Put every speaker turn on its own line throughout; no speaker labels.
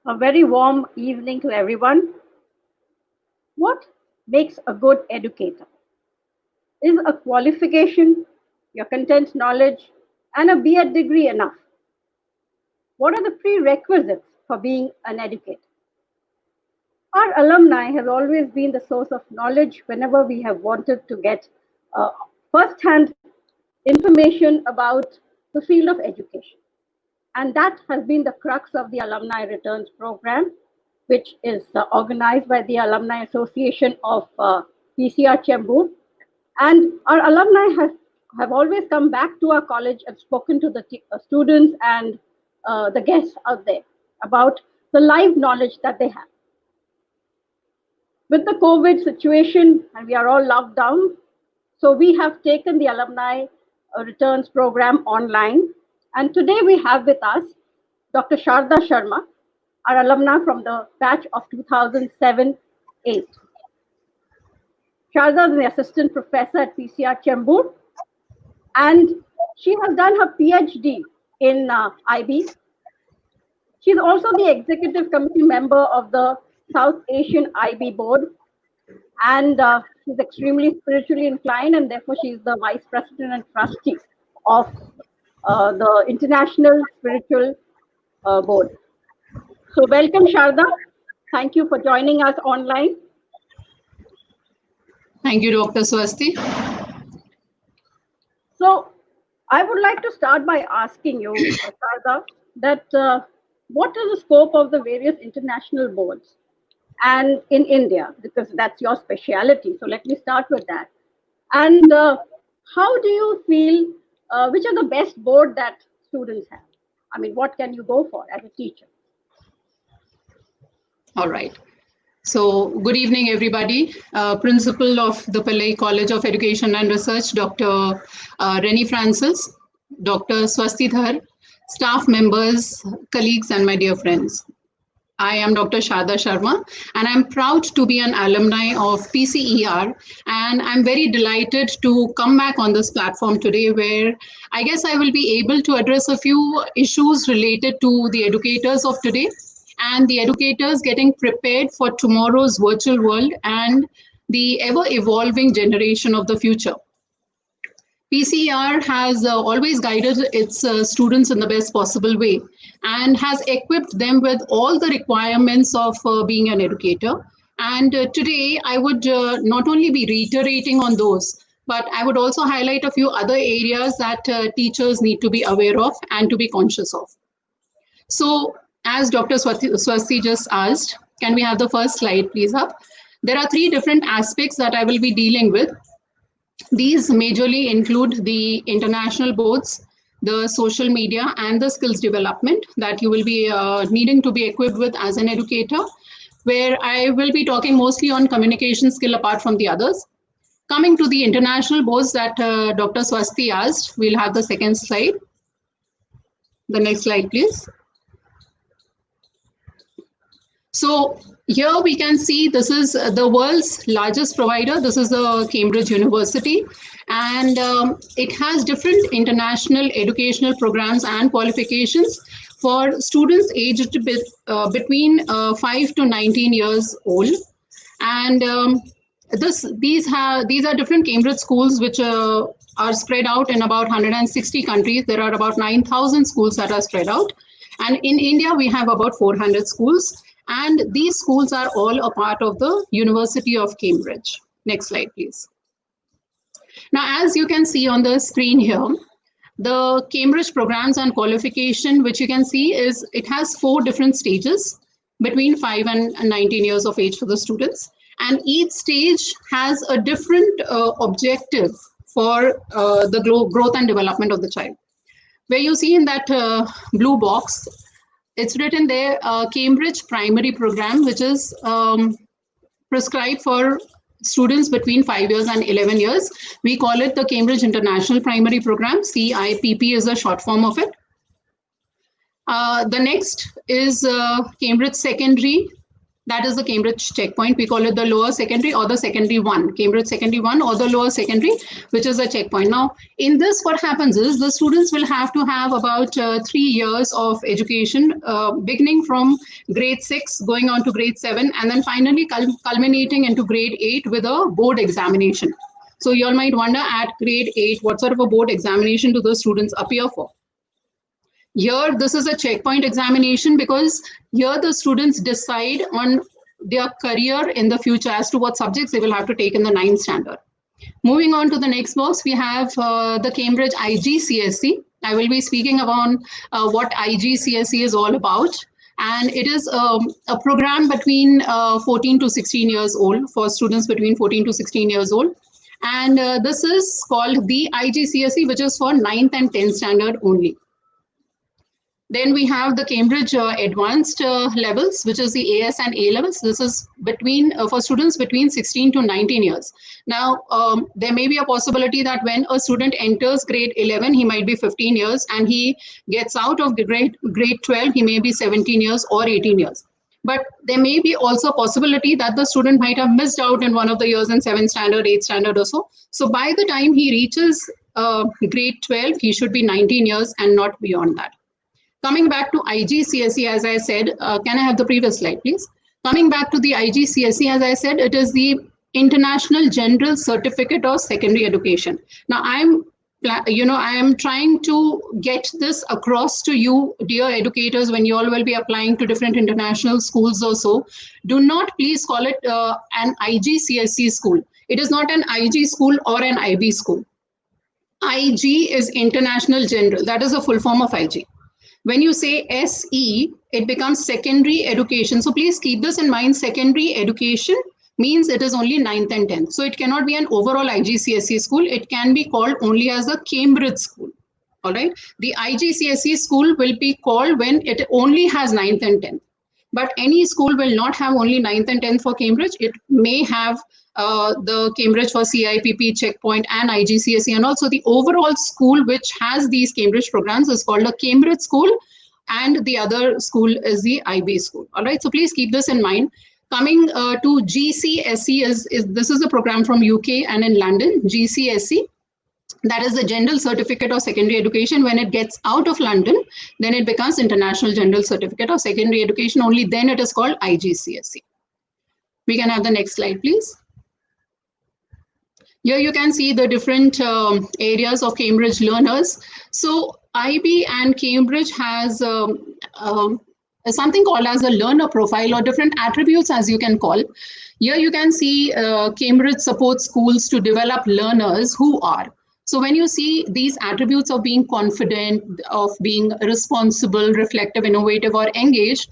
A very warm evening to everyone. What makes a good educator? Is a qualification, your content knowledge, and a B.Ed degree enough? What are the prerequisites for being an educator? Our alumni has always been the source of knowledge whenever we have wanted to get uh, first hand information about the field of education. And that has been the crux of the Alumni Returns Program, which is organized by the Alumni Association of PCR Chembur. And our alumni have always come back to our college and spoken to the students and the guests out there about the live knowledge that they have. With the COVID situation, and we are all locked down, so we have taken the Alumni Returns Program online. And today we have with us Dr. Sharda Sharma, our alumna from the batch of 2007-8. Sharda is an assistant professor at PCR Chembur, and she has done her PhD in IB. She's also the executive committee member of the South Asian IB board, and she's extremely spiritually inclined, and therefore she's the vice president and trustee of the International Spiritual Board. So welcome, Sharda. Thank you for joining us online.
Thank you, Dr. Swasti.
So I would like to start by asking you, Sharda, that what is the scope of the various international boards and in India, because that's your specialty. So let me start with that. And how do you feel, which are the best board that students have? I mean, what can you go for as a teacher?
All right. So good evening, everybody. Principal of the Pillai College of Education and Research, Dr. Rennie Francis, Dr. Swasti Dhar, staff members, colleagues, and my dear friends. I am Dr. Sharda Sharma, and I'm proud to be an alumni of PCER, and I'm very delighted to come back on this platform today where I guess I will be able to address a few issues related to the educators of today and the educators getting prepared for tomorrow's virtual world and the ever-evolving generation of the future. PCER has always guided its students in the best possible way and has equipped them with all the requirements of being an educator. And today, I would not only be reiterating on those, but I would also highlight a few other areas that teachers need to be aware of and to be conscious of. So, as Dr. Swasti just asked, can we have the first slide, please, up? There are three different aspects that I will be dealing with. These majorly include the international boards, the social media, and the skills development that you will be needing to be equipped with as an educator, where I will be talking mostly on communication skill apart from the others. Coming to the international boards that Dr. Swasti asked, we'll have the second slide. The next slide, please. So here we can see this is the world's largest provider. This is the Cambridge University, and it has different international educational programs and qualifications for students aged between 5 to 19 years old. And these are different Cambridge schools which are spread out in about 160 countries. There are about 9,000 schools that are spread out. And in India, we have about 400 schools. And these schools are all a part of the University of Cambridge. Next slide, please. Now, as you can see on the screen here, the Cambridge programs and qualification, which you can see is it has 4 different stages between 5 and 19 years of age for the students. And each stage has a different objective for the growth and development of the child. Where you see in that blue box, it's written there, Cambridge Primary Program, which is prescribed for students between 5 years and 11 years. We call it the Cambridge International Primary Program. CIPP is a short form of it. The next is Cambridge Secondary. That is the Cambridge checkpoint. We call it the lower secondary or the secondary one, Cambridge secondary one or the lower secondary, which is a checkpoint. Now, in this, what happens is the students will have to have about 3 years of education, beginning from grade 6, going on to grade 7, and then finally culminating into grade 8 with a board examination. So you all might wonder, at grade 8, what sort of a board examination do the students appear for? Here, this is a checkpoint examination because here the students decide on their career in the future as to what subjects they will have to take in the 9th standard. Moving on to the next box, we have the Cambridge IGCSE. I will be speaking about what IGCSE is all about. And it is a program between 14 to 16 years old, for students between 14 to 16 years old. And this is called the IGCSE, which is for 9th and 10th standard only. Then we have the Cambridge advanced levels, which is the AS and A levels. This is between for students between 16 to 19 years. Now, there may be a possibility that when a student enters grade 11, he might be 15 years, and he gets out of grade 12, he may be 17 years or 18 years. But there may be also a possibility that the student might have missed out in one of the years in 7th standard, 8th standard or so. So by the time he reaches grade 12, he should be 19 years and not beyond that. Coming back to IGCSE, as I said, can I have the previous slide, please? Coming back to the IGCSE, as I said, it is the International General Certificate of Secondary Education. Now, I am trying to get this across to you, dear educators, when you all will be applying to different international schools or so. Do not please call it an IGCSE school. It is not an IG school or an IB school. IG is International General. That is a full form of IG. When you say SE, it becomes secondary education. So please keep this in mind. Secondary education means it is only 9th and 10th. So it cannot be an overall IGCSE school. It can be called only as a Cambridge school. All right. The IGCSE school will be called when it only has 9th and 10th. But any school will not have only 9th and 10th for Cambridge. It may have the Cambridge for CIPP, Checkpoint, and IGCSE, and also the overall school which has these Cambridge programs is called a Cambridge school, and the other school is the IB school. All right, so please keep this in mind. Coming to GCSE, this is a program from UK and in London. GCSE, that is the General Certificate of Secondary Education. When it gets out of London, then it becomes International General Certificate of Secondary Education. Only then it is called IGCSE. We can have the next slide, please. Here you can see the different areas of Cambridge learners. So IB and Cambridge has something called as a learner profile, or different attributes, as you can call. Here you can see Cambridge supports schools to develop learners who are. So when you see these attributes of being confident, of being responsible, reflective, innovative, or engaged,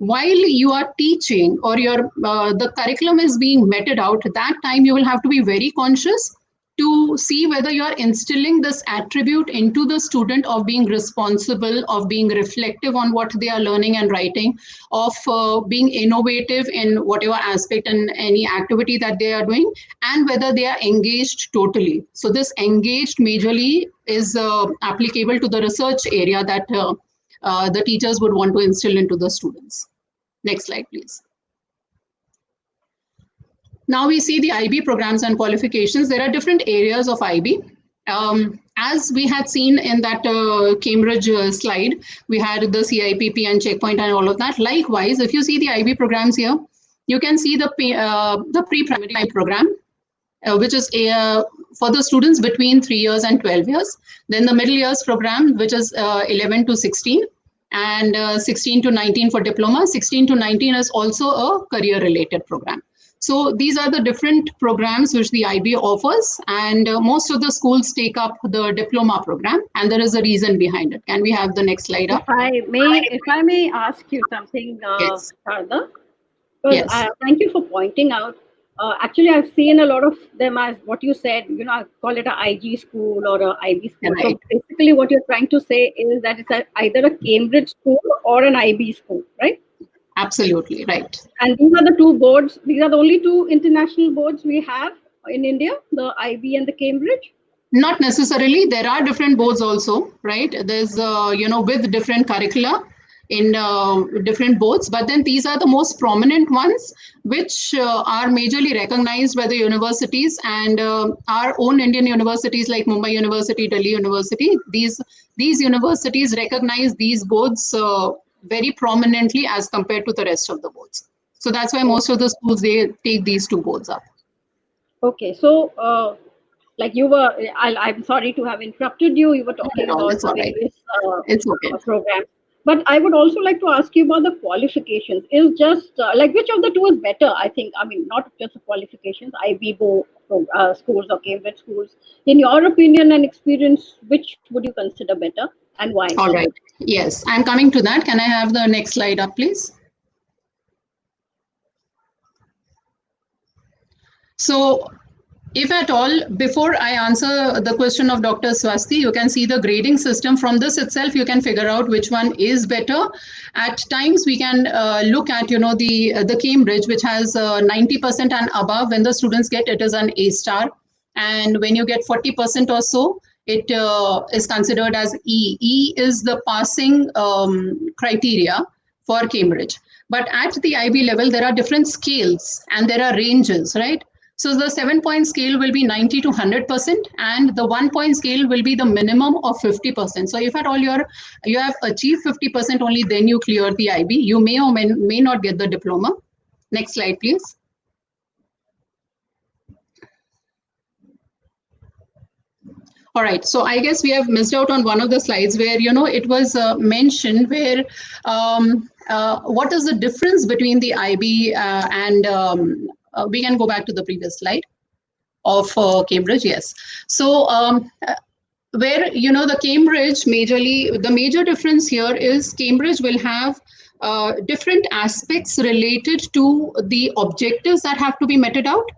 while you are teaching or the curriculum is being meted out, at that time you will have to be very conscious to see whether you are instilling this attribute into the student of being responsible, of being reflective on what they are learning and writing, of being innovative in whatever aspect and any activity that they are doing, and whether they are engaged totally. So this engaged majorly is applicable to the research area that the teachers would want to instill into the students. Next slide, please. Now we see the IB programs and qualifications. There are different areas of IB. As we had seen in that Cambridge slide, we had the CIPP and Checkpoint and all of that. Likewise, if you see the IB programs here, you can see the pre-primary program, which is for the students between 3 years and 12 years. Then the middle years program, which is 11 to 16. And 16 to 19 for diploma. 16 to 19 is also a career-related program. So these are the different programs which the IB offers, and most of the schools take up the diploma program, and there is a reason behind it. Can we have the next slide up?
If I may ask you something,
yes.
Sharda?
Yes.
Thank you for pointing out. Actually, I've seen a lot of them as what you said, I call it an IG school or an IB school.
Right.
So basically what you're trying to say is that it's either a Cambridge school or an IB school, right?
Absolutely, right.
And these are the two boards. These are the only two international boards we have in India, the IB and the Cambridge?
Not necessarily. There are different boards also, right? There's, with different curricula. in different boards, but then these are the most prominent ones which are majorly recognized by the universities, and our own Indian universities like Mumbai University, Delhi University, these universities recognize these boards very prominently as compared to the rest of the boards. So that's why most of the schools, they take these two boards up.
Okay, so like you were, I'm sorry to have interrupted you. You were talking about
It's all right.
various
It's okay.
programs. But I would also like to ask you about the qualifications. Is just like which of the two is better? I think, I mean, not just the qualifications, IB schools or Cambridge schools. In your opinion and experience, which would you consider better and why?
All right. Yes, I'm coming to that. Can I have the next slide up, please? So, if at all, before I answer the question of Dr. Swasti, you can see the grading system. From this itself, you can figure out which one is better. At times, we can look at, you know, the Cambridge, which has 90% and above. When the students get, it is an A star. And when you get 40% or so, it is considered as E. E is the passing criteria for Cambridge. But at the IB level, there are different scales and there are ranges, right? So the 7-point scale will be 90 to 100%, and the 1-point scale will be the minimum of 50%. So if at all you have achieved 50% only, then you clear the IB. You may or may not get the diploma. Next slide, please. All right, so I guess we have missed out on one of the slides where, you know, it was mentioned where what is the difference between the IB and we can go back to the previous slide of Cambridge. Yes. So where, you know, the Cambridge majorly, the major difference here is Cambridge will have different aspects related to the objectives that have to be meted out.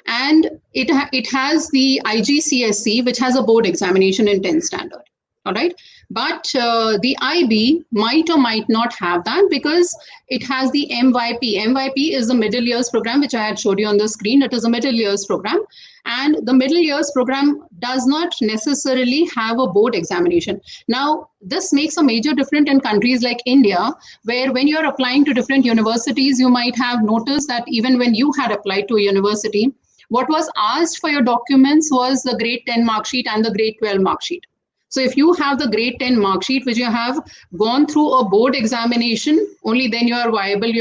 And it has the IGCSE, which has a board examination in 10th standard. All right. But the IB might or might not have that because it has the MYP. MYP is the middle years program, which I had showed you on the screen. It is a middle years program. And the middle years program does not necessarily have a board examination. Now, this makes a major difference in countries like India, where when you're applying to different universities, you might have noticed that even when you had applied to a university, what was asked for your documents was the grade 10 mark sheet and the grade 12 mark sheet. So if you have the grade 10 mark sheet, which you have gone through a board examination, only then you are viable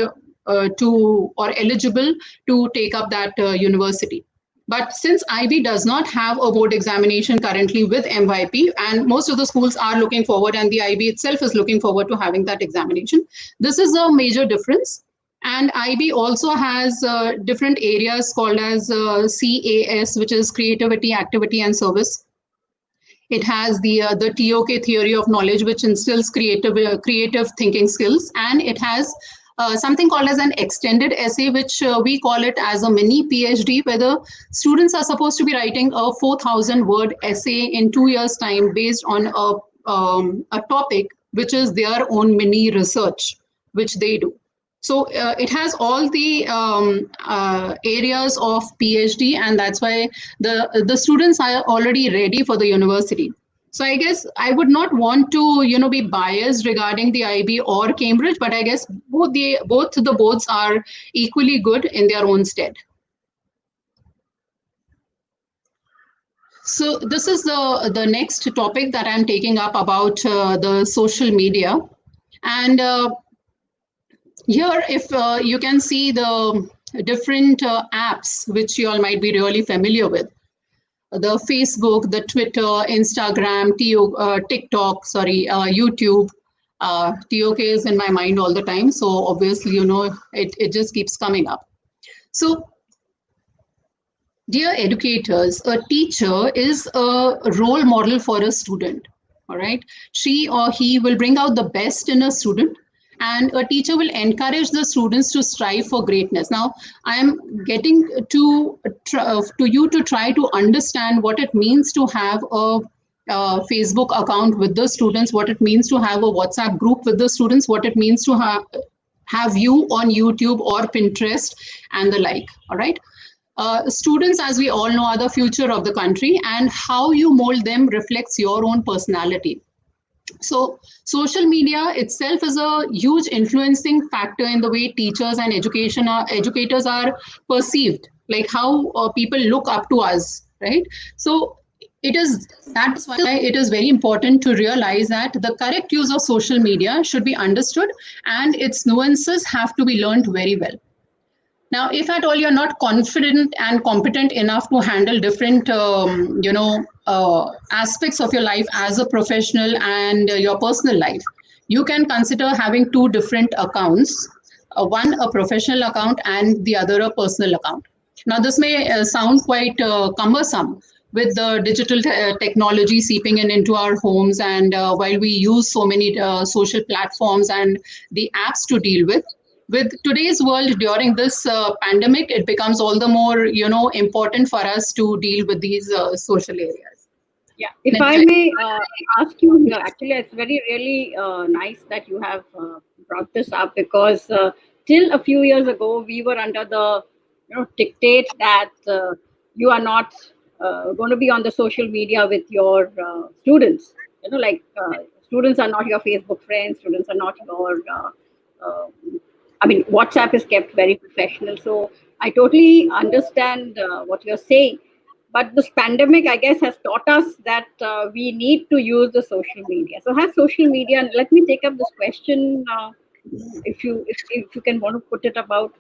to or eligible to take up that university. But since IB does not have a board examination currently with MYP, and most of the schools are looking forward, and the IB itself is looking forward to having that examination, this is a major difference. And IB also has different areas called as CAS, which is creativity, activity, and service. It has the TOK, theory of knowledge, which instills creative thinking skills. And it has something called as an extended essay, which we call it as a mini PhD, where the students are supposed to be writing a 4,000-word essay in 2 years' time based on a topic, which is their own mini research, which they do. So it has all the areas of PhD, and that's why the students are already ready for the university. So I guess I would not want to, you know, be biased regarding the IB or Cambridge, but I guess both the boards are equally good in their own stead. So this is the next topic that I'm taking up about the social media. And here, if you can see the different apps which you all might be really familiar with. The Facebook, the Twitter, Instagram, TikTok, YouTube. TOK is in my mind all the time. So obviously, you know, it just keeps coming up. So dear educators, a teacher is a role model for a student. All right. She or he will bring out the best in a student. And a teacher will encourage the students to strive for greatness. Now, I am getting to you to try to understand what it means to have a Facebook account with the students, what it means to have a WhatsApp group with the students, what it means to have you on YouTube or Pinterest and the like. All right. Students, as we all know, are the future of the country, and how you mold them reflects your own personality. So social media itself is a huge influencing factor in the way teachers and educators are perceived, like how people look up to us, right? So that's why it is very important to realize that the correct use of social media should be understood and its nuances have to be learned very well. Now, if at all you're not confident and competent enough to handle different, aspects of your life as a professional and your personal life, you can consider having two different accounts, one a professional account and the other a personal account. Now, this may sound quite cumbersome with the digital technology seeping in into our homes, and while we use so many social platforms and the apps to deal with today's world during this pandemic, it becomes all the more important for us to deal with these social areas.
Yeah, if I may ask you here, actually, it's very really nice that you have brought this up, because till a few years ago, we were under the dictate that you are not going to be on the social media with your students. Like students are not your Facebook friends, students are not your. I mean, WhatsApp is kept very professional. So I totally understand what you're saying. But this pandemic, I guess, has taught us that we need to use the social media. So has social media, and let me take up this question, if you can want to put it about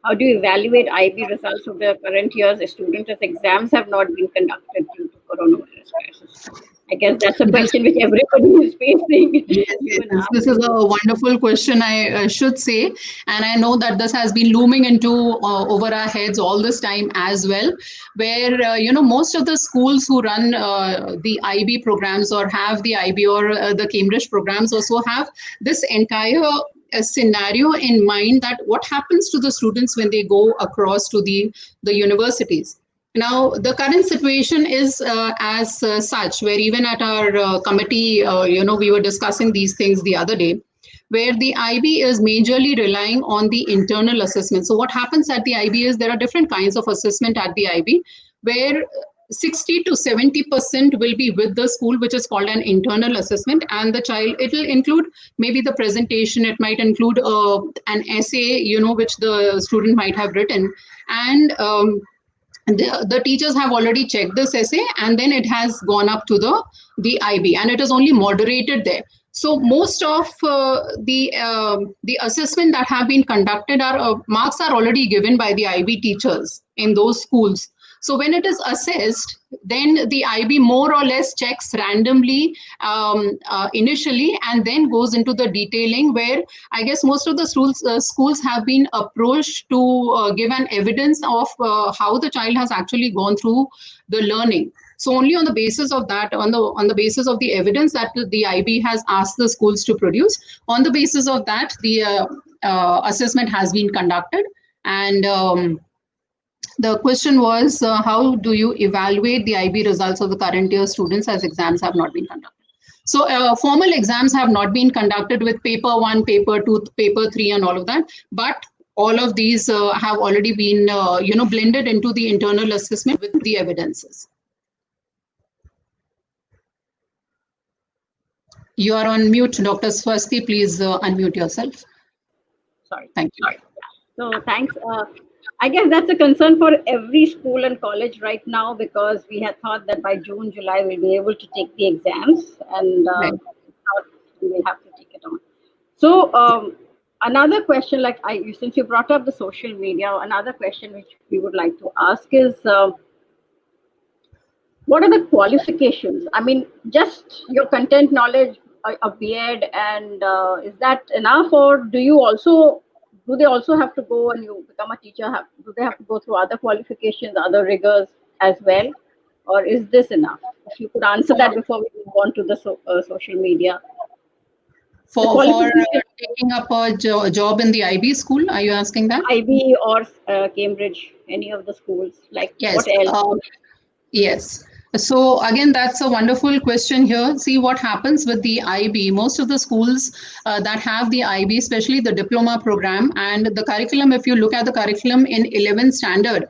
how do you evaluate IB results of the current year's student as exams have not been conducted due to coronavirus crisis? I guess that's a question which everybody is facing.
Yes, this is a wonderful question, I should say. And I know that this has been looming into over our heads all this time as well, where, most of the schools who run the IB programs or have the IB or the Cambridge programs also have this entire scenario in mind, that what happens to the students when they go across to the universities. Now, the current situation is as such, where even at our committee, we were discussing these things the other day, where the IB is majorly relying on the internal assessment. So what happens at the IB is there are different kinds of assessment at the IB, where 60 to 70% will be with the school, which is called an internal assessment, and the child, it will include maybe the presentation, it might include an essay, which the student might have written, and the teachers have already checked this essay, and then it has gone up to the IB, and it is only moderated there. So most of the assessment that have been conducted are marks are already given by the IB teachers in those schools. So when it is assessed, then the IB more or less checks randomly initially, and then goes into the detailing, where I guess most of the schools have been approached to give an evidence of how the child has actually gone through the learning. So only on the basis of that, on the basis of the evidence that the IB has asked the schools to produce, on the basis of that, the assessment has been conducted. And the question was, how do you evaluate the IB results of the current year students as exams have not been conducted? So formal exams have not been conducted with paper 1, paper 2, paper 3 and all of that. But all of these have already been, blended into the internal assessment with the evidences. You are on mute, Dr. Swasti. Please unmute yourself.
Sorry.
Thank you.
So thanks. I guess that's a concern for every school and college right now, because we had thought that by June, July, we'll be able to take the exams, and
Right.
we'll have to take it on. So another question, since you brought up the social media, another question which we would like to ask is, what are the qualifications? I mean, just your content knowledge, a B.Ed, and is that enough, or do they also have to go, and you become a teacher, do they have to go through other qualifications, other rigors as well, or is this enough? If you could answer that before we move on to the social media.
For taking up a job in the IB school, are you asking that?
IB or Cambridge, any of the schools, like
yes.
What else?
Yes. So again, that's a wonderful question here. See what happens with the IB. Most of the schools that have the IB, especially the diploma program, and the curriculum, if you look at the curriculum in 11th standard,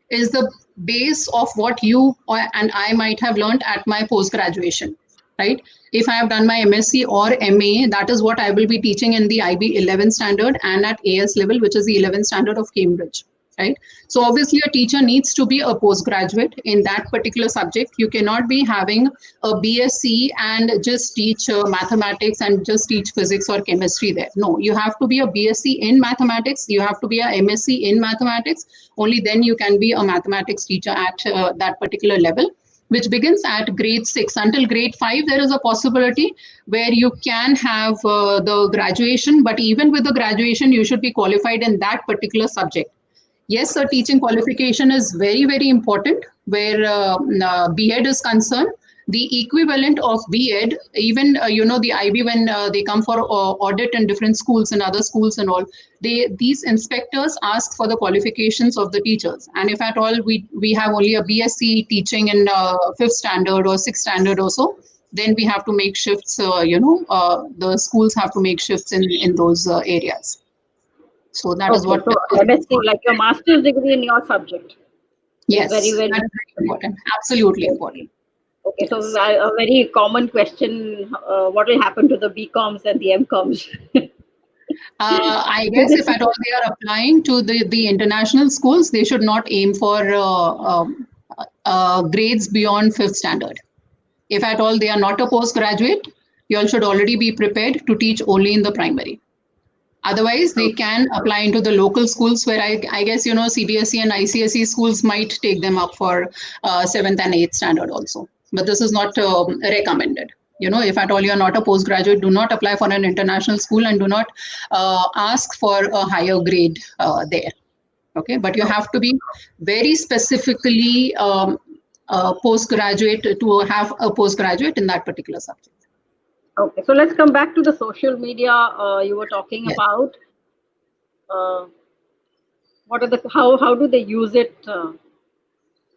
is the base of what you and I might have learned at my post-graduation, right? if I have done my MSc or MA, that is what I will be teaching in the IB 11th standard and at AS level, which is the 11th standard of Cambridge, right? So obviously a teacher needs to be a postgraduate in that particular subject. You cannot be having a BSc and just teach mathematics and just teach physics or chemistry there. No, you have to be a BSc in mathematics. You have to be a MSc in mathematics. Only then you can be a mathematics teacher at that particular level, which begins at grade 6. Until grade 5, there is a possibility where you can have the graduation, but even with the graduation, you should be qualified in that particular subject. Yes, a teaching qualification is very, very important where B.Ed is concerned. The equivalent of B.Ed, even, the IB, when they come for audit in different schools and other schools and all, these inspectors ask for the qualifications of the teachers. And if at all we have only a BSc teaching in 5th standard or 6th standard or so, then we have to make shifts, the schools have to make shifts in those areas. So that is what.
So MSc, like your master's degree in your subject.
Yes, very, very, very important. Absolutely important.
Okay, so a very common question: what will happen to the BComs and the MComs?
I guess if at all they are applying to the international schools, they should not aim for grades beyond 5th standard. If at all they are not a postgraduate, you all should already be prepared to teach only in the primary. Otherwise, they can apply into the local schools where I guess, CBSE and ICSE schools might take them up for 7th and 8th standard also. But this is not recommended. If at all you are not a postgraduate, do not apply for an international school and do not ask for a higher grade there. Okay, but you have to be very specifically postgraduate to have a postgraduate in that particular subject.
Okay, so let's come back to the social media you were talking about. What are how do they use it?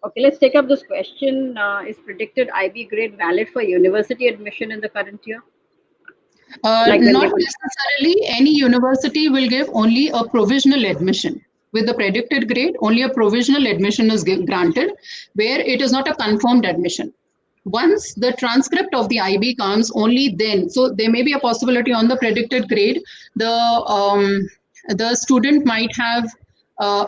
Okay, let's take up this question. Is predicted IB grade valid for university admission in the current year?
Not necessarily. Any university will give only a provisional admission. With the predicted grade, only a provisional admission is granted, where it is not a confirmed admission. Once the transcript of the IB comes, only then, so there may be a possibility on the predicted grade, the student might have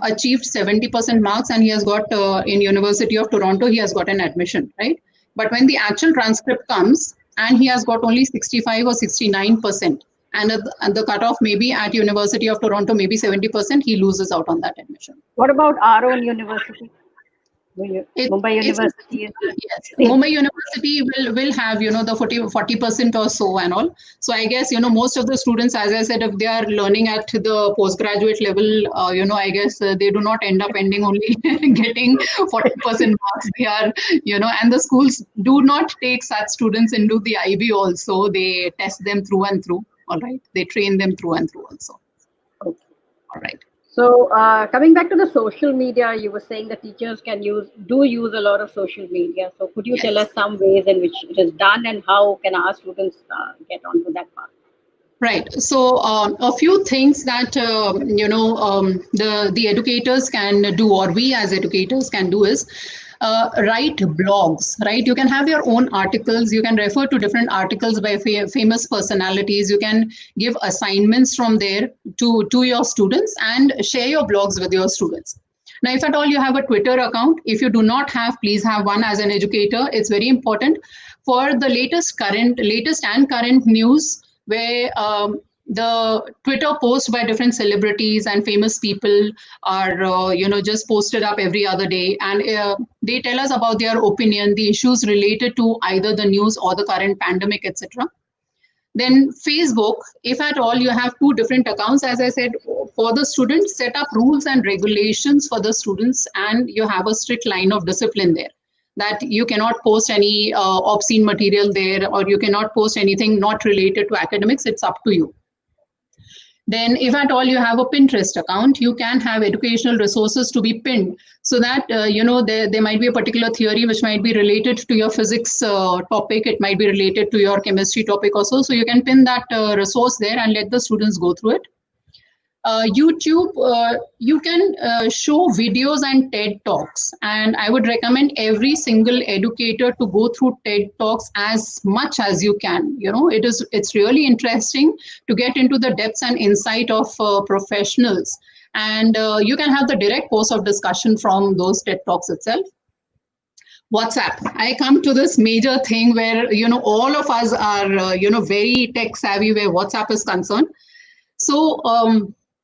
achieved 70% marks and he has got, in University of Toronto, he has got an admission, right? But when the actual transcript comes and he has got only 65 or 69%, and the cutoff maybe at University of Toronto, maybe 70%, he loses out on that admission.
What about our own university? Mumbai University.
Yes, Mumbai University will have, the 40% or so and all. So I guess, most of the students, as I said, if they are learning at the postgraduate level, I guess they do not end up ending only getting 40% marks. They are, and the schools do not take such students into the IB also. They test them through and through. All right. They train them through and through also.
Okay.
All right.
So coming back to the social media, you were saying that teachers do use a lot of social media. So could you tell us some ways in which it is done and how can our students get onto that path?
Right. So a few things that, the educators can do, or we as educators can do is write blogs, right? You can have your own articles. You can refer to different articles by famous personalities. You can give assignments from there to your students and share your blogs with your students. Now, if at all you have a Twitter account, if you do not have, please have one as an educator. It's very important for the latest and current news where the Twitter posts by different celebrities and famous people are, just posted up every other day. And they tell us about their opinion, the issues related to either the news or the current pandemic, etc. Then Facebook, if at all you have two different accounts, as I said, for the students, set up rules and regulations for the students, and you have a strict line of discipline there. That you cannot post any obscene material there, or you cannot post anything not related to academics. It's up to you. Then if at all you have a Pinterest account, you can have educational resources to be pinned so that, there might be a particular theory which might be related to your physics topic. It might be related to your chemistry topic also. So you can pin that resource there and let the students go through it. YouTube, you can show videos and TED Talks. And I would recommend every single educator to go through TED Talks as much as you can. You know, it's really interesting to get into the depths and insight of professionals. And you can have the direct course of discussion from those TED Talks itself. WhatsApp. I come to this major thing where, you know, all of us are, you know, very tech savvy where WhatsApp is concerned. So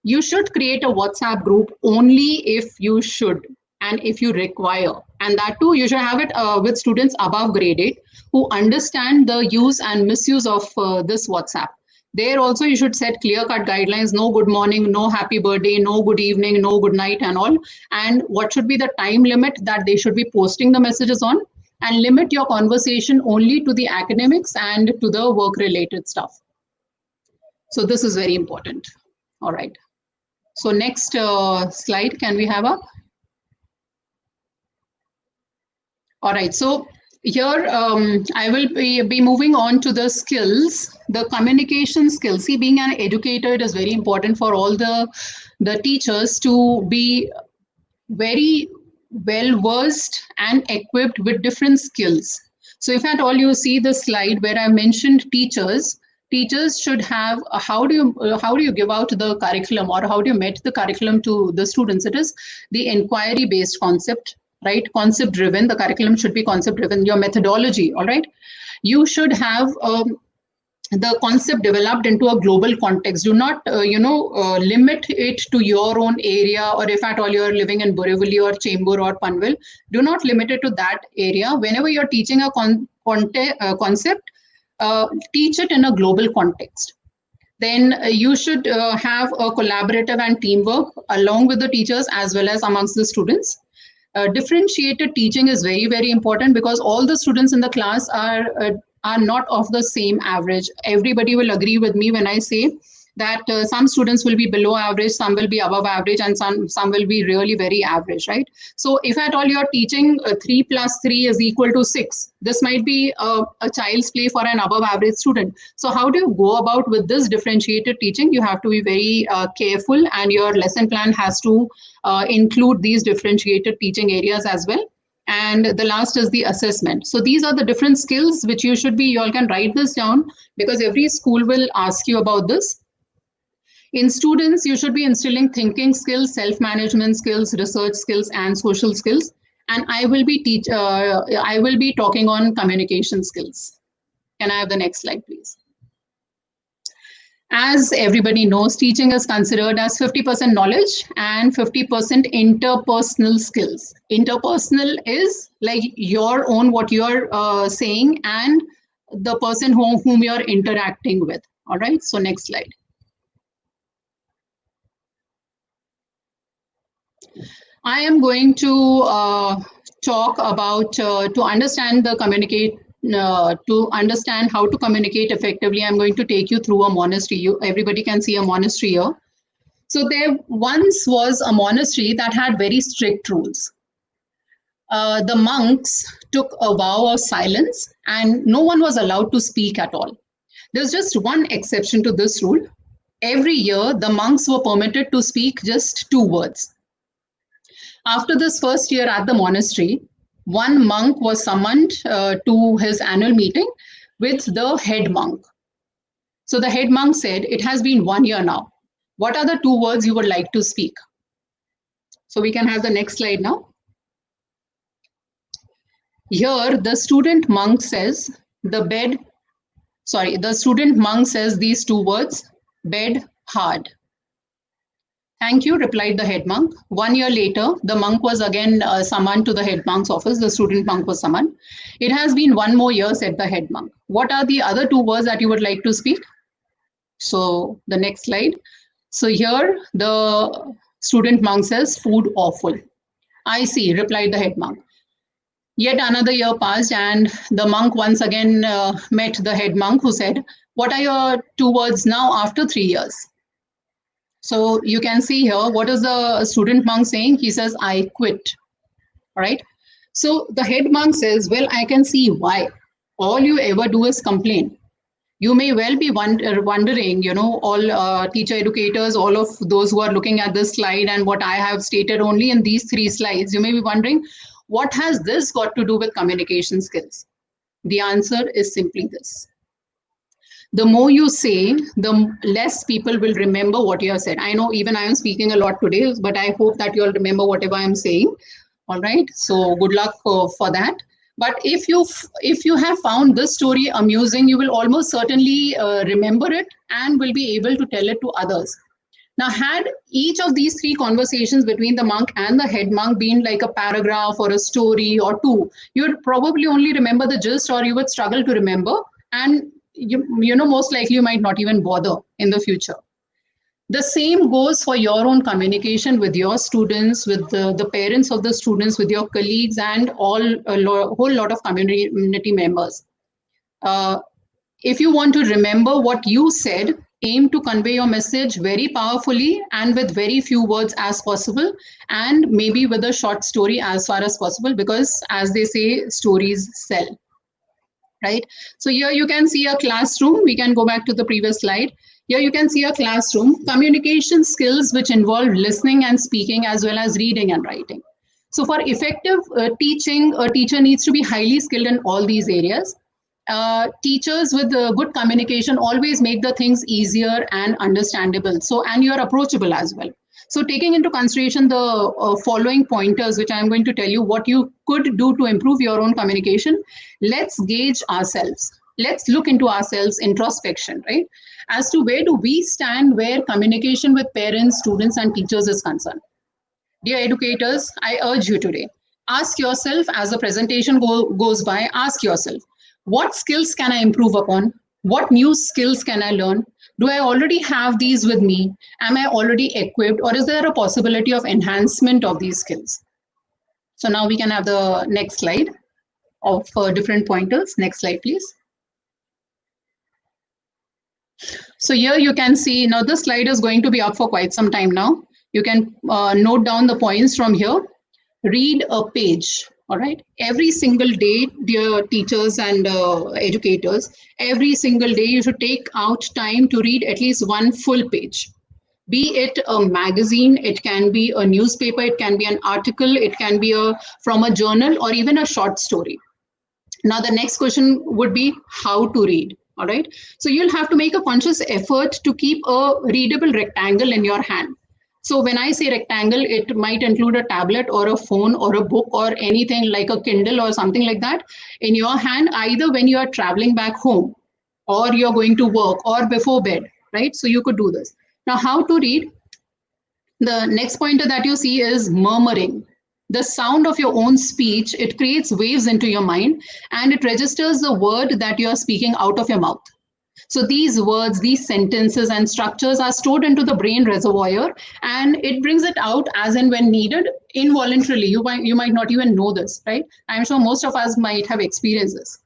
you should create a WhatsApp group only if you should and if you require. And that too, you should have it with students above grade 8 who understand the use and misuse of this WhatsApp. There also you should set clear-cut guidelines, no good morning, no happy birthday, no good evening, no good night and all. And what should be the time limit that they should be posting the messages on, and limit your conversation only to the academics and to the work-related stuff. So this is very important. All right. So next slide, can we have up? All right. So here I will be moving on to the skills, the communication skills. See, being an educator, it is very important for all the teachers to be very well versed and equipped with different skills. So if at all you see the slide where I mentioned teachers should have how do you give out the curriculum, or how do you met the curriculum to the students? It is the inquiry based concept, right? Concept driven. The curriculum should be concept driven. Your methodology, all right? You should have the concept developed into a global context. Do not limit it to your own area, or if at all you're living in Borivali or Chembur or Panvel, do not limit it to that area. Whenever you're teaching a concept, teach it in a global context. Then you should have a collaborative and teamwork along with the teachers as well as amongst the students. Differentiated teaching is very, very important, because all the students in the class are not of the same average. Everybody will agree with me when I say that some students will be below average, some will be above average, and some will be really very average, right? So if at all you're teaching 3 + 3 is equal to 6, this might be a child's play for an above average student. So how do you go about with this differentiated teaching? You have to be very careful, and your lesson plan has to include these differentiated teaching areas as well. And the last is the assessment. So these are the different skills which you should be, you all can write this down, because every school will ask you about this. In students, you should be instilling thinking skills, self-management skills, research skills, and social skills. And I will be talking on communication skills. Can I have the next slide, please? As everybody knows, teaching is considered as 50% knowledge and 50% interpersonal skills. Interpersonal is like your own, what you're saying, and the person whom you're interacting with. All right, so next slide. I am going to talk about, to understand the to understand how to communicate effectively, I'm going to take you through a monastery. Everybody can see a monastery here. So there once was a monastery that had very strict rules. The monks took a vow of silence, and no one was allowed to speak at all. There's just one exception to this rule. Every year, the monks were permitted to speak just 2 words. After this first year at the monastery, one monk was summoned to his annual meeting with the head monk. So the head monk said, "It has been 1 year now. What are the 2 words you would like to speak?" So we can have the next slide now. Here, the student monk says the student monk says these 2 words, "bed hard." "Thank you," replied the head monk. 1 year later, the monk was again summoned to the head monk's office. The student monk was summoned. "It has been 1 more year," said the head monk. "What are the other 2 words that you would like to speak?" So the next slide. So here the student monk says, "food awful." "I see," replied the head monk. Yet another year passed, and the monk once again met the head monk, who said, "What are your 2 words now after 3 years?" So you can see here, what is the student monk saying? He says, "I quit." All right. So the head monk says, "Well, I can see why. All you ever do is complain. You may well be wondering, all teacher educators, all of those who are looking at this slide and what I have stated only in these 3 slides, you may be wondering, what has this got to do with communication skills? The answer is simply this. The more you say, the less people will remember what you have said. I know even I am speaking a lot today, but I hope that you all remember whatever I am saying. All right. So good luck for that. But if you have found this story amusing, you will almost certainly remember it and will be able to tell it to others. Now, had each of these 3 conversations between the monk and the head monk been like a paragraph or a story or 2, you would probably only remember the gist, or you would struggle to remember. And most likely you might not even bother in the future. The same goes for your own communication with your students, with the parents of the students, with your colleagues, and whole lot of community members. If you want to remember what you said, aim to convey your message very powerfully and with very few words as possible, and maybe with a short story as far as possible, because as they say, stories sell. Right? So here you can see a classroom. We can go back to the previous slide. Here you can see a classroom. Communication skills which involve listening and speaking, as well as reading and writing. So for effective teaching, a teacher needs to be highly skilled in all these areas. Teachers with good communication always make the things easier and understandable. So, and you're approachable as well. So taking into consideration the following pointers, which I'm going to tell you what you could do to improve your own communication, let's gauge ourselves. Let's look into ourselves, introspection, right? As to where do we stand where communication with parents, students, and teachers is concerned. Dear educators, I urge you today, ask yourself as the presentation goes by, ask yourself, what skills can I improve upon? What new skills can I learn? Do I already have these with me? Am I already equipped, or is there a possibility of enhancement of these skills? So now we can have the next slide of different pointers. Next slide, please. So here you can see, now this slide is going to be up for quite some time now. You can note down the points from here. Read a page. All right. Every single day, dear teachers and educators, every single day you should take out time to read at least one full page. Be it a magazine, it can be a newspaper, it can be an article, it can be from a journal, or even a short story. Now the next question would be how to read. All right. So you'll have to make a conscious effort to keep a readable rectangle in your hand. So when I say rectangle, it might include a tablet or a phone or a book or anything like a Kindle or something like that in your hand, either when you are traveling back home or you're going to work or before bed, right? So you could do this. Now, how to read? The next pointer that you see is murmuring. The sound of your own speech, it creates waves into your mind and it registers the word that you are speaking out of your mouth. So these words, these sentences and structures are stored into the brain reservoir, and it brings it out as and when needed involuntarily. You might not even know this, right? I'm sure most of us might have experienced this.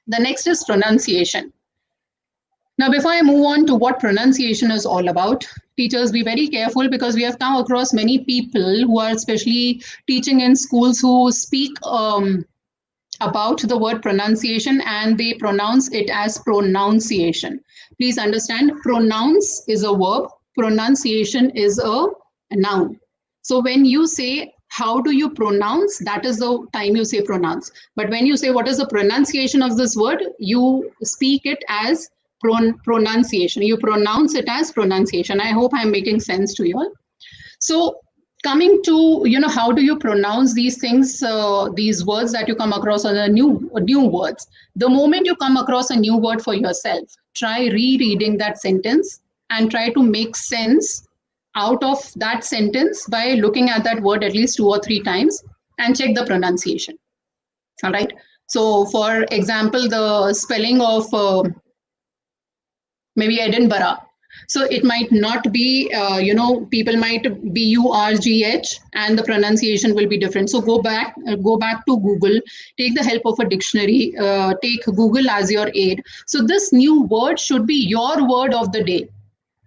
The next is pronunciation. Now, before I move on to what pronunciation is all about, teachers, be very careful, because we have come across many people who are especially teaching in schools who speak about the word pronunciation and they pronounce it as pronunciation. Please understand, pronounce is a verb, pronunciation is a noun. So when you say, how do you pronounce? That is the time you say pronounce. But when you say, what is the pronunciation of this word? You speak it as pronunciation. You pronounce it as pronunciation. I hope I'm making sense to you all. So coming to, how do you pronounce these things, these words that you come across on the new words? The moment you come across a new word for yourself, try rereading that sentence and try to make sense out of that sentence by looking at that word at least 2 or 3 times and check the pronunciation. All right. So for example, the spelling of maybe Edinburgh. So it might not be, people might be URGH and the pronunciation will be different. So go back to Google, take the help of a dictionary, take Google as your aid. So this new word should be your word of the day,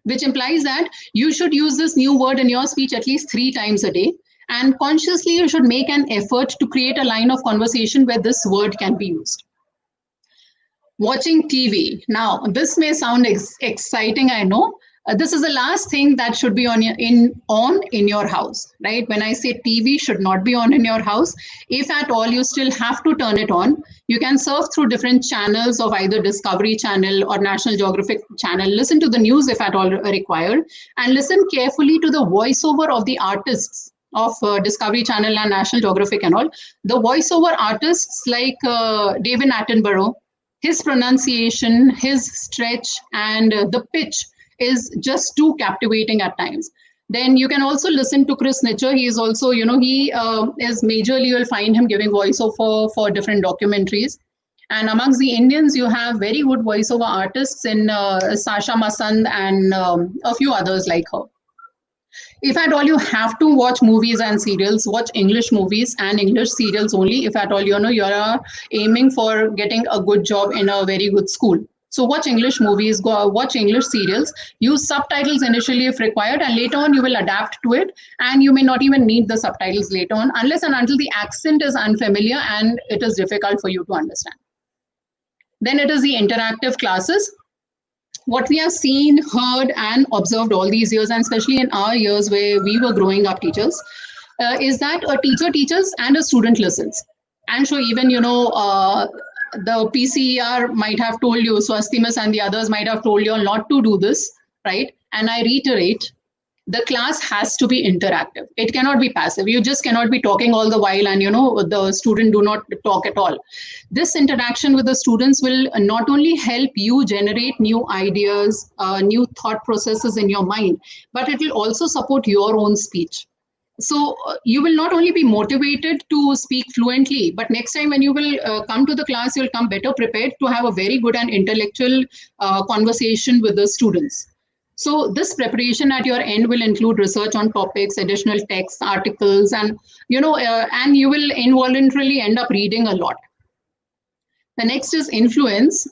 which implies that you should use this new word in your speech at least 3 times a day. And consciously, you should make an effort to create a line of conversation where this word can be used. Watching TV. Now, this may sound exciting, I know. This is the last thing that should be on your house, right? When I say TV should not be on in your house, if at all you still have to turn it on, you can surf through different channels of either Discovery Channel or National Geographic Channel. Listen to the news if at all required, and listen carefully to the voiceover of the artists of Discovery Channel and National Geographic and all. The voiceover artists like David Attenborough, his pronunciation, his stretch, and the pitch is just too captivating at times. Then you can also listen to Chris Nitcher. He is also, he is majorly, you'll find him giving voiceover for different documentaries. And amongst the Indians, you have very good voiceover artists in Sasha Masand and a few others like her. If at all you have to watch movies and serials, watch English movies and English serials only. If at all you're aiming for getting a good job in a very good school. So watch English movies, watch English serials, use subtitles initially if required, and later on you will adapt to it, and you may not even need the subtitles later on unless and until the accent is unfamiliar and it is difficult for you to understand. Then it is the interactive classes. What we have seen, heard, and observed all these years, and especially in our years where we were growing up teachers, is that a teacher teaches and a student listens. And so even, the PCER might have told you, Swasti Miss and the others might have told you not to do this, right? And I reiterate, the class has to be interactive. It cannot be passive. You just cannot be talking all the while and, the student do not talk at all. This interaction with the students will not only help you generate new ideas, new thought processes in your mind, but it will also support your own speech. So you will not only be motivated to speak fluently, but next time when you will come to the class, you'll come better prepared to have a very good and intellectual conversation with the students. So this preparation at your end will include research on topics, additional texts, articles, and and you will involuntarily end up reading a lot. The next is influence.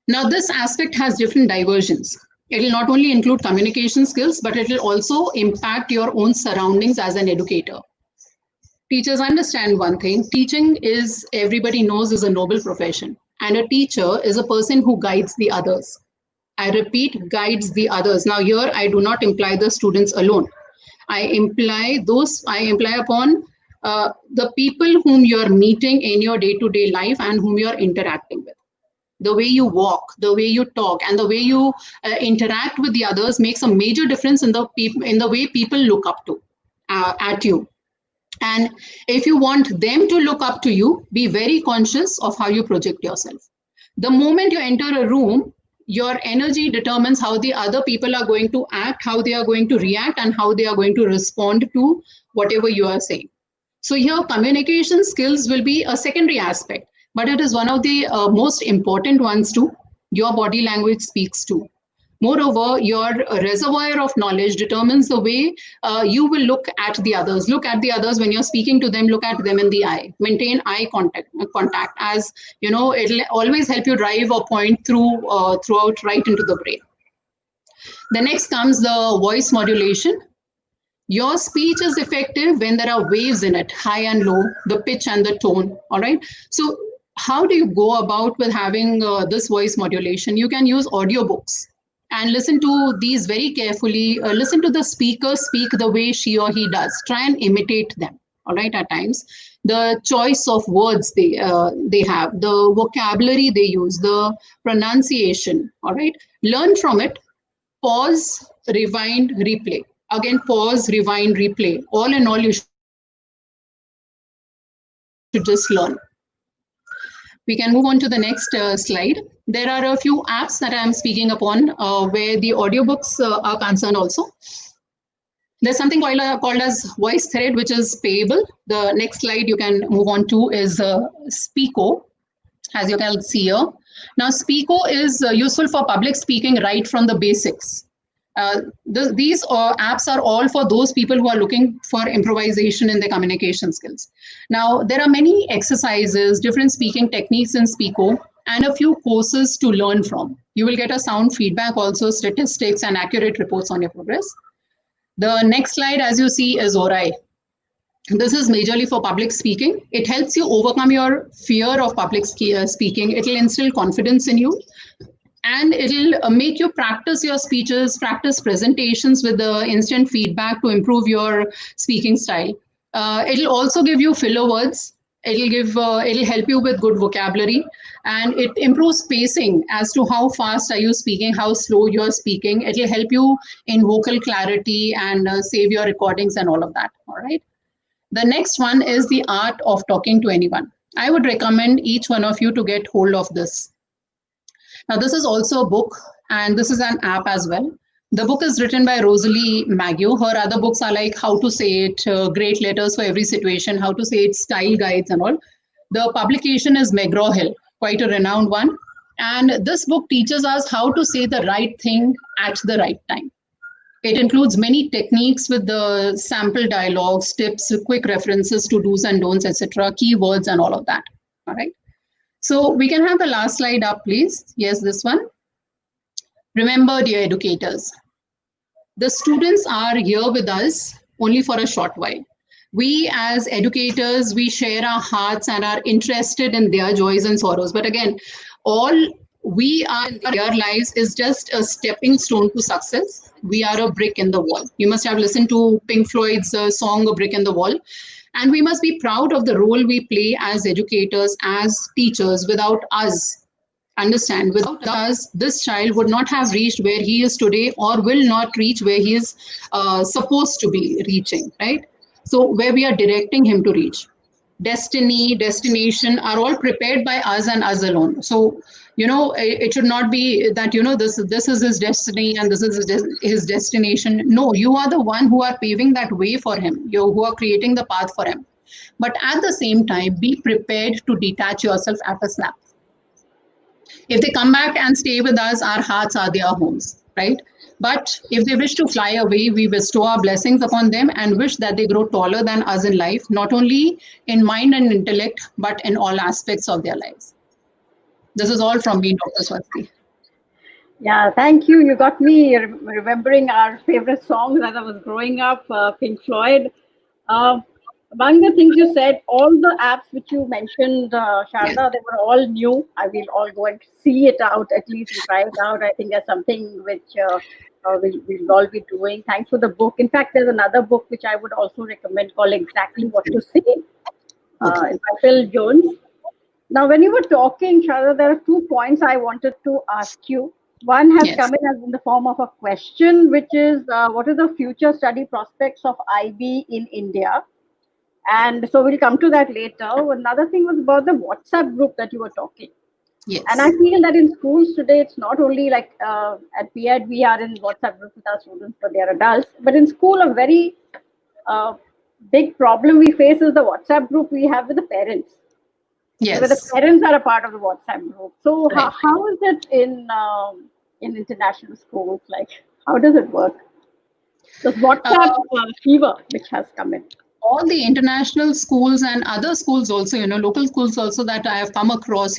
Now this aspect has different diversions. It will not only include communication skills, but it will also impact your own surroundings as an educator. Teachers understand one thing. Teaching is, everybody knows, is a noble profession. And a teacher is a person who guides the others. I repeat, guides the others. Now here, I do not imply the students alone. I imply upon the people whom you're meeting in your day-to-day life and whom you're interacting with. The way you walk, the way you talk, and the way you interact with the others makes a major difference in the way people look up to at you. And if you want them to look up to you, be very conscious of how you project yourself. The moment you enter a room, your energy determines how the other people are going to act, how they are going to react, and how they are going to respond to whatever you are saying. So here, communication skills will be a secondary aspect, but it is one of the most important ones too. Your body language speaks too. Moreover, your reservoir of knowledge determines the way you will look at the others. Look at the others when you're speaking to them, look at them in the eye. Maintain eye contact as, it'll always help you drive a point throughout right into the brain. The next comes the voice modulation. Your speech is effective when there are waves in it, high and low, the pitch and the tone, all right? So how do you go about with having this voice modulation? You can use audiobooks and listen to these very carefully. Listen to the speaker speak the way she or he does. Try and imitate them, all right, at times. The choice of words they have, the vocabulary they use, the pronunciation, all right? Learn from it. Pause, rewind, replay. Again, pause, rewind, replay. All in all, you should just learn. We can move on to the next slide. There are a few apps that I'm speaking upon where the audiobooks are concerned also. There's something called as VoiceThread, which is payable. The next slide you can move on to is Speako, as you can see here. Now, Speako is useful for public speaking right from the basics. These apps are all for those people who are looking for improvisation in their communication skills. Now, there are many exercises, different speaking techniques in Speako, and a few courses to learn from. You will get a sound feedback, also statistics and accurate reports on your progress. The next slide, as you see, is Aurai. This is majorly for public speaking. It helps you overcome your fear of public speaking. It will instill confidence in you, and it'll make you practice your speeches, practice presentations with the instant feedback to improve your speaking style. It'll also give you filler words. It'll help you with good vocabulary, and it improves pacing as to how fast are you speaking, how slow you're speaking. It'll help you in vocal clarity and save your recordings and all of that. All right. The next one is the art of talking to anyone. I would recommend each one of you to get hold of this. Now, this is also a book, and this is an app as well. The book is written by Rosalie Maggio. Her other books are like How to Say It, Great Letters for Every Situation, How to Say It, Style Guides and all. The publication is McGraw-Hill, quite a renowned one. And this book teaches us how to say the right thing at the right time. It includes many techniques with the sample dialogues, tips, quick references to do's and don'ts, etc., keywords and all of that. All right. So we can have the last slide up, please. Yes, this one. Remember, dear educators, the students are here with us only for a short while. We as educators, we share our hearts and are interested in their joys and sorrows. But again, all we are in their lives is just a stepping stone to success. We are a brick in the wall. You must have listened to Pink Floyd's song, A Brick in the Wall. And we must be proud of the role we play as educators, as teachers. Without us, understand, without us, this child would not have reached where he is today, or will not reach where he is supposed to be reaching, right? So where we are directing him to reach. Destiny, destination are all prepared by us and us alone. So, it should not be that, this is his destiny and this is his destination. No, you are the one who are paving that way for him. You who are creating the path for him. But at the same time, be prepared to detach yourself at a snap. If they come back and stay with us, our hearts are their homes, right? But if they wish to fly away, we bestow our blessings upon them and wish that they grow taller than us in life, not only in mind and intellect, but in all aspects of their lives. This is all from me, Dr. Swasti.
Yeah, thank you. You got me remembering our favorite songs as I was growing up, Pink Floyd. Among the things you said, all the apps which you mentioned, Sharda, they were all new. I will all go and see it out, at least try it out. I think that's something which we'll all be doing. Thanks for the book. In fact, there's another book which I would also recommend called Exactly What to Say, by Phil Jones. Now, when you were talking, Sharda, there are 2 points I wanted to ask you. One has come in as in the form of a question, which is, what are the future study prospects of IB in India? And so we'll come to that later. Another thing was about the WhatsApp group that you were talking.
Yes.
And I feel that in schools today, it's not only like at PED, we are in WhatsApp groups with our students, but they are adults. But in school, a very big problem we face is the WhatsApp group we have with the parents.
Yes.
Where the parents are a part of the WhatsApp group. So right. how is it in international schools? Like, how does it work? This WhatsApp fever which has come in.
All the international schools and other schools also, local schools also that I have come across,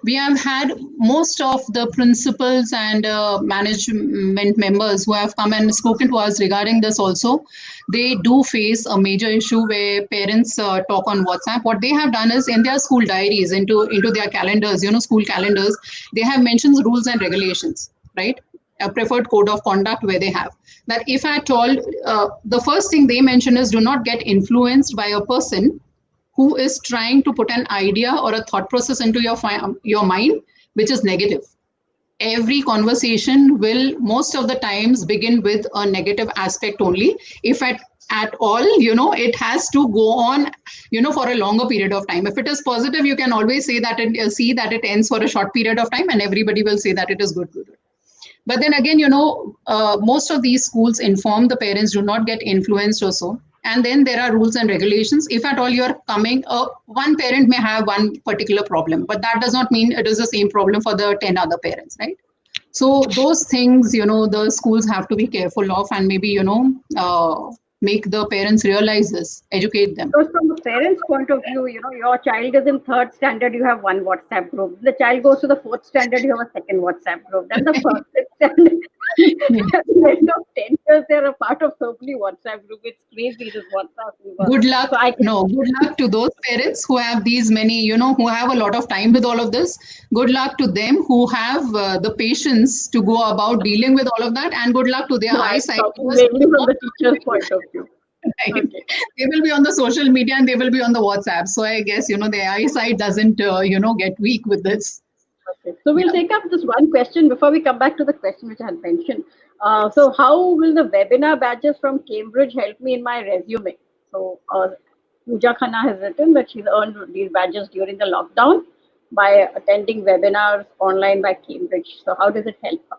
we have had most of the principals and management members who have come and spoken to us regarding this also. They do face a major issue where parents talk on WhatsApp. What they have done is in their school diaries, into their calendars, school calendars, they have mentioned rules and regulations, right? A preferred code of conduct where they have that if at all, the first thing they mention is do not get influenced by a person who is trying to put an idea or a thought process into your mind, which is negative. Every conversation will most of the times begin with a negative aspect only. If at all, it has to go on, for a longer period of time. If it is positive, you can always say that it ends for a short period of time and everybody will say that it is good. But then again, most of these schools inform the parents, do not get influenced or so. And then there are rules and regulations. If at all you're coming, one parent may have one particular problem, but that does not mean it is the same problem for the 10 other parents, right? So those things, the schools have to be careful of and maybe, make the parents realize this, educate them.
So from the parents' point of view, your child is in 3rd standard, you have one WhatsApp group. The child goes to the 4th standard, you have a second WhatsApp group. Then the 1st, 5th standard. At the end of 10 years, they're a part of so many WhatsApp group. It's crazy, this WhatsApp group.
Good luck.
So I can,
No, good luck to those parents who have these many, who have a lot of time with all of this. Good luck to them who have the patience to go about dealing with all of that, and good luck to their
no, I'm
eyesight.
talking
because
mainly from the teacher's point of view.
right,
Okay.
they will be on the social media and they will be on the WhatsApp. So I guess, their eyesight doesn't, get weak with this.
Okay. So we'll take up this one question before we come back to the question which I had mentioned. So how will the webinar badges from Cambridge help me in my resume? So Pooja Khanna has written that she's earned these badges during the lockdown by attending webinars online by Cambridge. So how does it help her?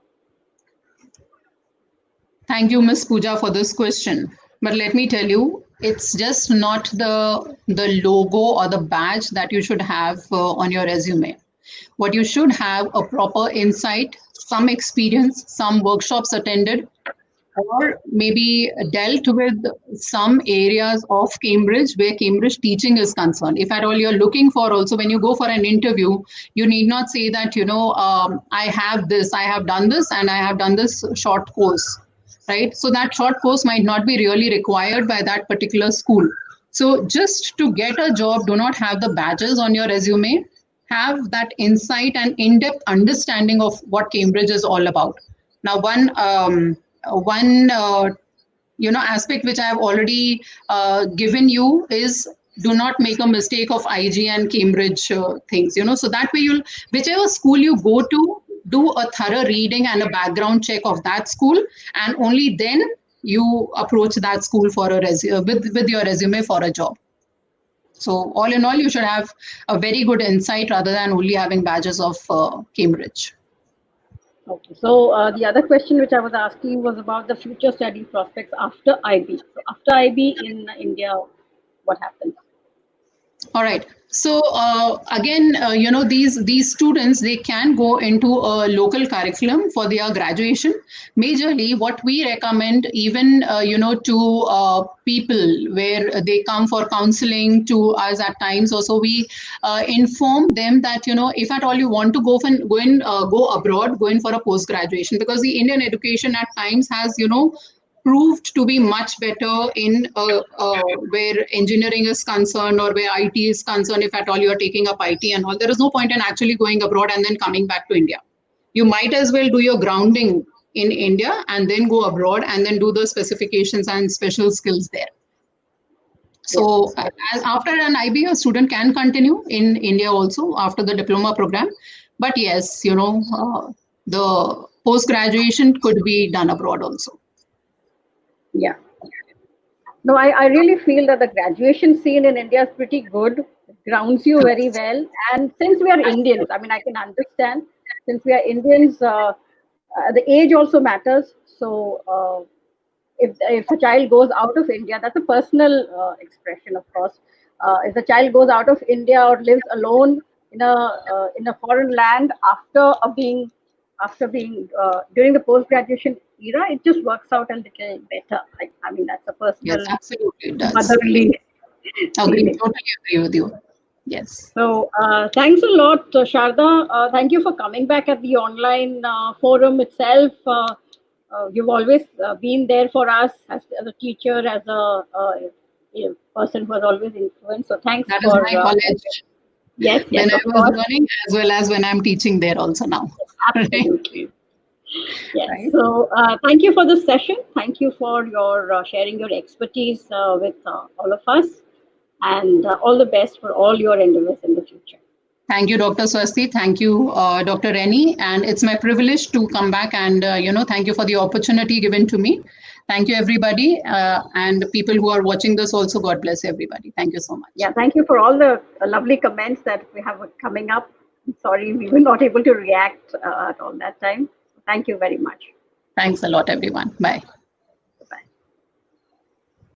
Thank you, Ms. Pooja, for this question. But let me tell you, it's just not the logo or the badge that you should have on your resume. What you should have a proper insight, some experience, some workshops attended, or maybe dealt with some areas of Cambridge where Cambridge teaching is concerned. If at all you're looking for, also when you go for an interview, you need not say that, I have this, I have done this, and I have done this short course, right? So that short course might not be really required by that particular school. So just to get a job, do not have the badges on your resume. Have that insight and in-depth understanding of what Cambridge is all about. Now, one aspect which I have already given you is do not make a mistake of IG and Cambridge things. So that way whichever school you go to, do a thorough reading and a background check of that school, and only then you approach that school for a with your resume for a job. So all in all, you should have a very good insight rather than only having badges of Cambridge.
Okay. So the other question which I was asking was about the future study prospects after IB. So after IB in India, what happens?
All right. So again, these students, they can go into a local curriculum for their graduation. Majorly, what we recommend, even to people where they come for counseling to us at times. Also, we inform them that if at all you want to go abroad, go in for a post graduation, because the Indian education at times has proved to be much better in where engineering is concerned or where IT is concerned. If at all you are taking up IT and all, there is no point in actually going abroad and then coming back to India. You might as well do your grounding in India and then go abroad and then do the specifications and special skills there. So after an IB, a student can continue in India also after the diploma program. But yes, the post-graduation could be done abroad also.
Yeah. No, I really feel that the graduation scene in India is pretty good. It grounds you very well. And since we are Indians, I mean, I can understand, since we are Indians, the age also matters. So if a child goes out of India, that's a personal expression, of course. If the child goes out of India or lives alone in a foreign land after being during the post-graduation era, it just works out a little better. I mean, that's a personal,
yes, absolutely, it does.
Motherly.
Totally agree with you. Yes.
So thanks a lot, Sharda. Thank you for coming back at the online forum itself. You've always been there for us as a teacher, as a person who has always influenced. So thanks
that
for
is my college.
Yes,
when I was learning, as well as when I'm teaching there also now.
Absolutely. Yes.
Right.
So thank you for this session. Thank you for your sharing your expertise with all of us, and all the best for all your endeavors in the future.
Thank you, Dr. Swasti. Thank you, Dr. Reni. And it's my privilege to come back and, thank you for the opportunity given to me. Thank you, everybody. And people who are watching this also, God bless everybody. Thank you so much.
Yeah, thank you for all the lovely comments that we have coming up. I'm sorry we were not able to react at all that time. Thank you very much.
Thanks a lot, everyone. Bye.